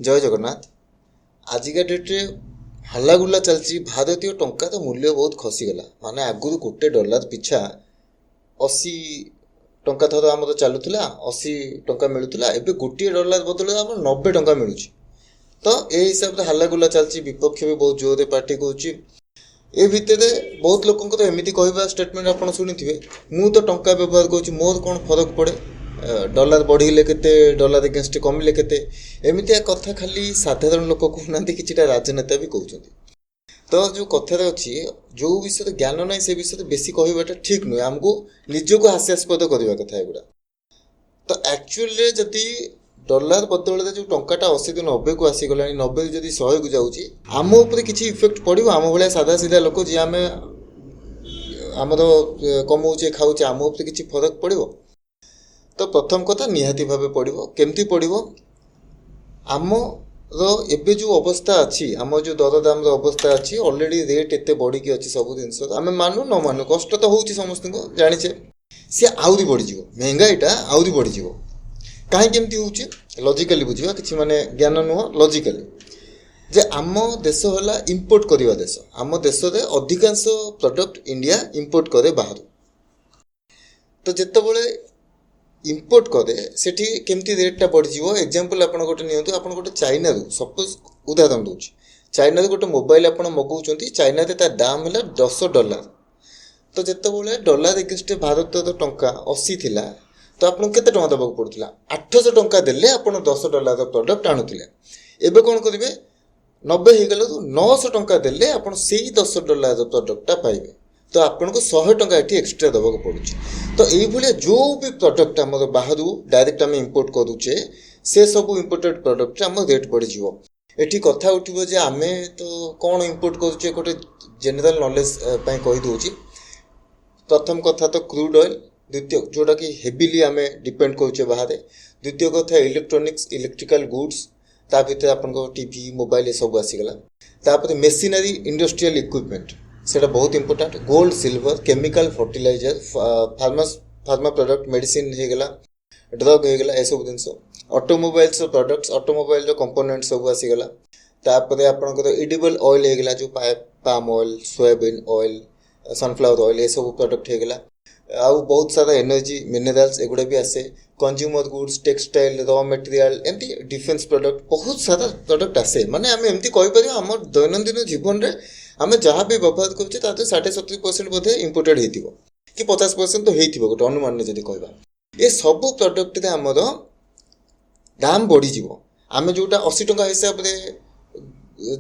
ଜୟ ଜଗନ୍ନାଥ। ଆଜିକା ଡେଟ୍ରେ ହାଲ୍ଲାଗୁଲା ଚାଲିଛି, ଭାରତୀୟ ଟଙ୍କା ତ ମୂଲ୍ୟ ବହୁତ ଖସିଗଲା। ମାନେ ଆଗରୁ ଗୋଟେ ଡଲାର ପିଛା 80 ଟଙ୍କା ଥର ଆମର ଚାଲୁଥିଲା, 80 ଟଙ୍କା ମିଳୁଥିଲା। ଏବେ ଗୋଟିଏ ଡଲାର ବଦଳରେ ଆମର 90 ଟଙ୍କା ମିଳୁଛି। ତ ଏ ହିସାବରେ ହାଲ୍ଲାଗୁଲା ଚାଲିଛି, ବିପକ୍ଷ ବି ବହୁତ ଜୋରରେ ପାର୍ଟି କରୁଛି। ଏ ଭିତରେ ବହୁତ ଲୋକଙ୍କର ଏମିତି କହିବା ଷ୍ଟେଟମେଣ୍ଟ ଆପଣ ଶୁଣିଥିବେ, ମୁଁ ତ ଟଙ୍କା ବ୍ୟବହାର କରୁଛି, ମୋର କ'ଣ ଫରକ ପଡ଼େ, ଡଲାର ବଢ଼ିଲେ କେତେ, ଡଲାର ଏଗେନ୍ଷ୍ଟ କମିଲେ କେତେ। ଏମିତିଆ କଥା ଖାଲି ସାଧାରଣ ଲୋକ କହୁନାହାନ୍ତି, କିଛିଟା ରାଜନେତା ବି କହୁଛନ୍ତି। ତ ଯେଉଁ କଥାରେ ଅଛି, ଯେଉଁ ବିଷୟରେ ଜ୍ଞାନ ନାହିଁ ସେ ବିଷୟରେ ବେଶୀ କହିବାଟା ଠିକ୍ ନୁହେଁ। ଆମକୁ ନିଜକୁ ହାସ୍ୟାସ୍ପଦ କରିବା କଥା ଏଗୁଡ଼ା। ତ ଆକ୍ଚୁଆଲିରେ ଯଦି ଡଲାର ବଦଳରେ ଯେଉଁ ଟଙ୍କାଟା 80ରୁ 90କୁ ଆସିଗଲାଣି, 90ରୁ ଯଦି 100କୁ ଯାଉଛି, ଆମ ଉପରେ କିଛି ଇଫେକ୍ଟ ପଡ଼ିବ? ଆମ ଭଳିଆ ସାଧା ସିଧା ଲୋକ ଯିଏ ଆମେ ଆମର କମଉଛେ ଖାଉଛେ, ଆମ ଉପରେ କିଛି ଫରକ ପଡ଼ିବ? ତ ପ୍ରଥମ କଥା ନିହାତି ଭାବେ ପଡ଼ିବ। କେମିତି ପଡ଼ିବ? ଆମର ଏବେ ଯେଉଁ ଅବସ୍ଥା ଅଛି, ଆମ ଯେଉଁ ଦରଦାମର ଅବସ୍ଥା ଅଛି, ଅଲରେଡ଼ି ରେଟ୍ ଏତେ ବଢ଼ିକି ଅଛି ସବୁ ଜିନିଷର। ଆମେ ମାନୁ ନ ମାନୁ, କଷ୍ଟ ତ ହେଉଛି ସମସ୍ତଙ୍କୁ, ଜାଣିଛେ। ସିଏ ଆହୁରି ବଢ଼ିଯିବ, ମହଙ୍ଗାଇଟା ଆହୁରି ବଢ଼ିଯିବ। କାହିଁକି ଏମିତି ହେଉଛି? ଲଜିକାଲି ବୁଝିବା, କିଛି ମାନେ ଜ୍ଞାନ ନୁହଁ, ଲଜିକାଲି। ଯେ ଆମ ଦେଶ ହେଲା ଇମ୍ପୋର୍ଟ କରିବା ଦେଶ। ଆମ ଦେଶରେ ଅଧିକାଂଶ ପ୍ରଡ଼କ୍ଟ ଇଣ୍ଡିଆ ଇମ୍ପୋର୍ଟ କରେ ବାହାରୁ। ତ ଯେତେବେଳେ ଇମ୍ପୋର୍ଟ କରେ, ସେଠି କେମିତି ରେଟ୍ଟା ବଢ଼ିଯିବ? ଏକ୍ଜାମ୍ପଲ୍ ଆପଣ ଗୋଟେ ନିଅନ୍ତୁ। ଆପଣ ଗୋଟେ ଚାଇନାରୁ, ସପୋଜ୍ ଉଦାହରଣ ଦେଉଛି, ଚାଇନାରୁ ଗୋଟେ ମୋବାଇଲ୍ ଆପଣ ମଗାଉଛନ୍ତି, ଚାଇନାରେ ତା ଦାମ୍ ହେଲା $10। ତ ଯେତେବେଳେ ଡଲାର ଏଗେନ୍ଷ୍ଟ ଭାରତର ଟଙ୍କା 80 ଥିଲା, ତ ଆପଣଙ୍କୁ କେତେ ଟଙ୍କା ଦେବାକୁ ପଡ଼ୁଥିଲା? 800 ଟଙ୍କା ଦେଲେ ଆପଣ $10 ପ୍ରଡ଼କ୍ଟ ଆଣୁଥିଲେ। ଏବେ କ'ଣ କରିବେ? 90 ହେଇଗଲାରୁ 900 ଟଙ୍କା ଦେଲେ ଆପଣ ସେଇ $10 ପ୍ରଡ଼କ୍ଟଟା ପାଇବେ। ତ ଆପଣଙ୍କୁ 100 ଟଙ୍କା ଏଠି ଏକ୍ସଟ୍ରା ଦେବାକୁ ପଡ଼ୁଛି। ତ ଏଇଭଳିଆ ଯେଉଁ ବି ପ୍ରଡ଼କ୍ଟ ଆମର ବାହାରୁ ଡାଇରେକ୍ଟ ଆମେ ଇମ୍ପୋର୍ଟ କରୁଛେ, ସେସବୁ ଇମ୍ପୋର୍ଟେଡ଼ ପ୍ରଡ଼କ୍ଟରେ ଆମ ରେଟ୍ ବଢ଼ିଯିବ। ଏଠି କଥା ଉଠିବ ଯେ ଆମେ ତ କ'ଣ ଇମ୍ପୋର୍ଟ କରୁଛେ, ଗୋଟେ ଜେନେରାଲ ନଲେଜ ପାଇଁ କହିଦେଉଛି। ପ୍ରଥମ କଥା ତ କ୍ରୁଡ୍ ଅଏଲ୍, ଦ୍ୱିତୀୟ ଯେଉଁଟାକି ହେଭିଲି ଆମେ ଡିପେଣ୍ଡ କରୁଛେ ବାହାରେ, ଦ୍ୱିତୀୟ କଥା ଇଲେକ୍ଟ୍ରୋନିକ୍ସ, ଇଲେକ୍ଟ୍ରିକାଲ ଗୁଡ୍ସ, ତା ଭିତରେ ଆପଣଙ୍କ ଟିଭି, ମୋବାଇଲ ଏସବୁ ଆସିଗଲା। ତାପରେ ମେସିନାରୀ, ଇଣ୍ଡଷ୍ଟ୍ରିଆଲ ଇକ୍ୱିପମେଣ୍ଟ, ସେଇଟା ବହୁତ important. Gold, silver, chemical, fertiliser, pharma product, medicine ହେଇଗଲା, ଡ୍ରଗ୍ ହେଇଗଲା, ଏସବୁ ଜିନିଷ। ଅଟୋମୋବାଇଲ୍ସର ପ୍ରଡ଼କ୍ଟସ୍, ଅଟୋମୋବାଇଲର କମ୍ପୋନେଣ୍ଟ ସବୁ ଆସିଗଲା। ତାପରେ ଆପଣଙ୍କର ଏଡିବଲ୍ ଅଏଲ୍ ହେଇଗଲା, ଯେଉଁ palm oil, soybean oil, sunflower oil, ଏସବୁ ପ୍ରଡ଼କ୍ଟ ହେଇଗଲା। ଆଉ ବହୁତ ସାରା ଏନର୍ଜି, ମିନେରାଲ୍ସ, ଏଗୁଡ଼ା ବି ଆସେ। କନଜ୍ୟୁମର ଗୁଡ୍ସ, ଟେକ୍ସଟାଇଲ, ର ମେଟେରିଆଲ, ଏମିତି ଡିଫେନ୍ସ ପ୍ରଡ଼କ୍ଟ, ବହୁତ ସାରା ପ୍ରଡ଼କ୍ଟ ଆସେ। ମାନେ ଆମେ ଏମିତି କହିପାରିବା, ଆମ ଦୈନନ୍ଦିନ ଜୀବନରେ ଆମେ ଯାହା ବି ବ୍ୟବହାର କରୁଛେ, ତା ଦେହରେ 60-70% ବୋଧେ ଇମ୍ପୋର୍ଟେଡ଼ ହେଇଥିବ, କି 50% ତ ହେଇଥିବ, ଗୋଟେ ଅନୁମାନରେ ଯଦି କହିବା। ଏ ସବୁ ପ୍ରଡ଼କ୍ଟରେ ଆମର ଦାମ୍ ବଢ଼ିଯିବ। ଆମେ ଯେଉଁଟା 80 ଟଙ୍କା ହିସାବରେ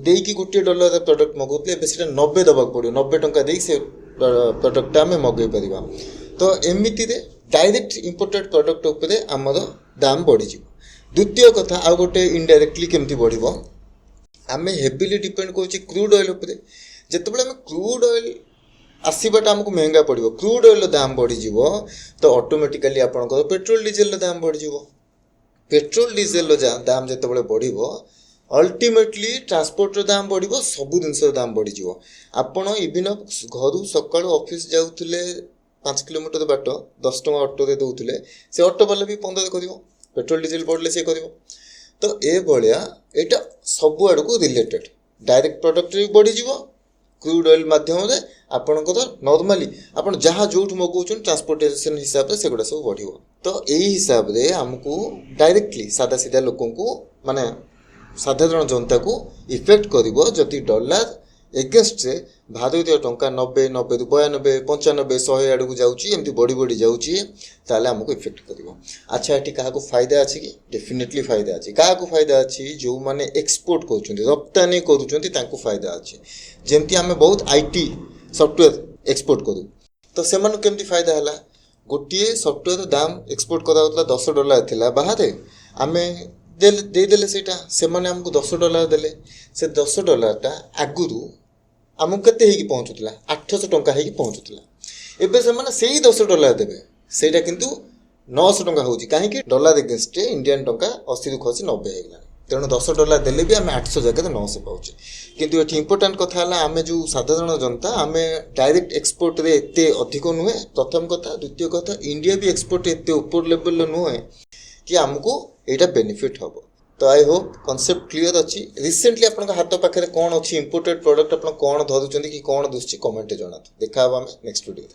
ଦେଇକି ଗୋଟିଏ ଡଲାର ପ୍ରଡ଼କ୍ଟ ମଗାଉଥିଲେ, ଏବେ ସେଇଟା 90 ଦେବାକୁ ପଡ଼ିବ। 90 ଟଙ୍କା ଦେଇକି ସେ ପ୍ରଡ଼କ୍ଟଟା ଆମେ ମଗାଇ ପାରିବା। ତ ଏମିତିରେ ଡାଇରେକ୍ଟ ଇମ୍ପୋର୍ଟେଡ଼ ପ୍ରଡ଼କ୍ଟ ଉପରେ ଆମର ଦାମ୍ ବଢ଼ିଯିବ। ଦ୍ୱିତୀୟ କଥା, ଆଉ ଗୋଟେ ଇନଡାଇରେକ୍ଟଲି କେମିତି ବଢ଼ିବ? ଆମେ ହେଭିଲି ଡିପେଣ୍ଡ କରୁଛେ କ୍ରୁଡ୍ ଅଏଲ୍ ଉପରେ। ଯେତେବେଳେ ଆମେ କ୍ରୁଡ୍ ଅଏଲ୍ ଆସିବାଟା ଆମକୁ ମହଙ୍ଗା ପଡ଼ିବ, କ୍ରୁଡ୍ ଅଏଲ୍ର ଦାମ୍ ବଢ଼ିଯିବ, ତ ଅଟୋମେଟିକାଲି ଆପଣଙ୍କର ପେଟ୍ରୋଲ ଡିଜେଲର ଦାମ୍ ବଢ଼ିଯିବ। ପେଟ୍ରୋଲ ଡିଜେଲର ଦାମ୍ ଯେତେବେଳେ ବଢ଼ିବ, ଅଲ୍ଟିମେଟଲି ଟ୍ରାନ୍ସପୋର୍ଟର ଦାମ୍ ବଢ଼ିବ, ସବୁ ଜିନିଷର ଦାମ୍ ବଢ଼ିଯିବ। ଆପଣ ଇଭିନ୍ ଘରୁ ସକାଳୁ ଅଫିସ୍ ଯାଉଥିଲେ 5 କିଲୋମିଟର ବାଟ 10 ଟଙ୍କା ଅଟୋରେ ଦେଉଥିଲେ, ସେ ଅଟୋବାଲା ବି 15 କରିବ। ପେଟ୍ରୋଲ ଡିଜେଲ ବଢ଼ିଲେ ସେ କରିବ। ତ ଏଭଳିଆ ଏଇଟା ସବୁଆଡ଼କୁ ରିଲେଟେଡ଼। ଡାଇରେକ୍ଟ ପ୍ରଡ଼କ୍ଟରେ ବି ବଢ଼ିଯିବ, କ୍ରୁଡ୍ ଅଏଲ୍ ମାଧ୍ୟମରେ ଆପଣଙ୍କର ନର୍ମାଲି ଆପଣ ଯାହା ଯେଉଁଠୁ ମଗାଉଛନ୍ତି ଟ୍ରାନ୍ସପୋର୍ଟେସନ୍ ହିସାବରେ ସେଗୁଡ଼ା ସବୁ ବଢ଼ିବ। ତ ଏଇ ହିସାବରେ ଆମକୁ ଡାଇରେକ୍ଟଲି ସାଧା ସିଧା ଲୋକଙ୍କୁ, ମାନେ ସାଧାରଣ ଜନତାକୁ ଇଫେକ୍ଟ କରିବ ଯଦି ଡଲାର ଏଗେନ୍ଷ୍ଟରେ ଭାରତୀୟ ଟଙ୍କା 90, 90ରୁ 92, 95, 100 ଆଡ଼କୁ ଯାଉଛି, ଏମିତି ବଢ଼ି ବଢ଼ି ଯାଉଛି, ତାହେଲେ ଆମକୁ ଇଫେକ୍ଟ କରିବ। ଆଚ୍ଛା, ଏଠି କାହାକୁ ଫାଇଦା ଅଛି କି? ଡେଫିନେଟଲି ଫାଇଦା ଅଛି। କାହାକୁ ଫାଇଦା ଅଛି? ଯେଉଁମାନେ ଏକ୍ସପୋର୍ଟ କରୁଛନ୍ତି, ରପ୍ତାନି କରୁଛନ୍ତି, ତାଙ୍କୁ ଫାଇଦା ଅଛି। ଯେମିତି ଆମେ ବହୁତ IT ସଫ୍ଟୱେର୍ ଏକ୍ସପୋର୍ଟ କରୁ, ତ ସେମାନଙ୍କୁ କେମିତି ଫାଇଦା ହେଲା? ଗୋଟିଏ ସଫ୍ଟୱେର୍ ଦାମ୍ ଏକ୍ସପୋର୍ଟ କରାଯାଉଥିଲା $10 ଥିଲା ବାହାରେ, ଆମେ ଦେଇଦେଲେ ସେଇଟା, ସେମାନେ ଆମକୁ $10 ଦେଲେ। ସେ $10ଟା ଆଗରୁ ଆମକୁ କେତେ ହେଇକି ପହଞ୍ଚୁଥିଲା? 800 ଟଙ୍କା ହେଇକି ପହଞ୍ଚୁଥିଲା। ଏବେ ସେମାନେ ସେଇ $10 ଦେବେ, ସେଇଟା କିନ୍ତୁ 900 ଟଙ୍କା ହେଉଛି। କାହିଁକି? ଡଲାର ଏଗେନ୍ଷ୍ଟରେ ଇଣ୍ଡିଆନ୍ ଟଙ୍କା 80ରୁ ଖସି 90 ହେଇଗଲାଣି। ତେଣୁ $10 ଦେଲେ ବି ଆମେ 800 ଜାଗାରେ 900 ପାଉଛେ। କିନ୍ତୁ ଏଠି ଇମ୍ପୋର୍ଟାଣ୍ଟ କଥା ହେଲା, ଆମେ ଯେଉଁ ସାଧାରଣ ଜନତା, ଆମେ ଡାଇରେକ୍ଟ ଏକ୍ସପୋର୍ଟରେ ଏତେ ଅଧିକ ନୁହେଁ, ପ୍ରଥମ କଥା। ଦ୍ୱିତୀୟ କଥା, ଇଣ୍ଡିଆ ବି ଏକ୍ସପୋର୍ଟ ଏତେ ଉପର ଲେଭେଲର ନୁହେଁ କି ଆମକୁ ଏଇଟା ବେନିଫିଟ୍ ହେବ। ତ तो आई होप कॉन्सेप्ट क्लियर अच्छी रिसेंटली आपन हाथ पाखे कौन अच्छी इंपोर्टेड प्रोडक्ट आप कौन धरुचंदी कि कौन दुसुची कमेंट जणातु देखा आम नेक्स्ट वीडियो।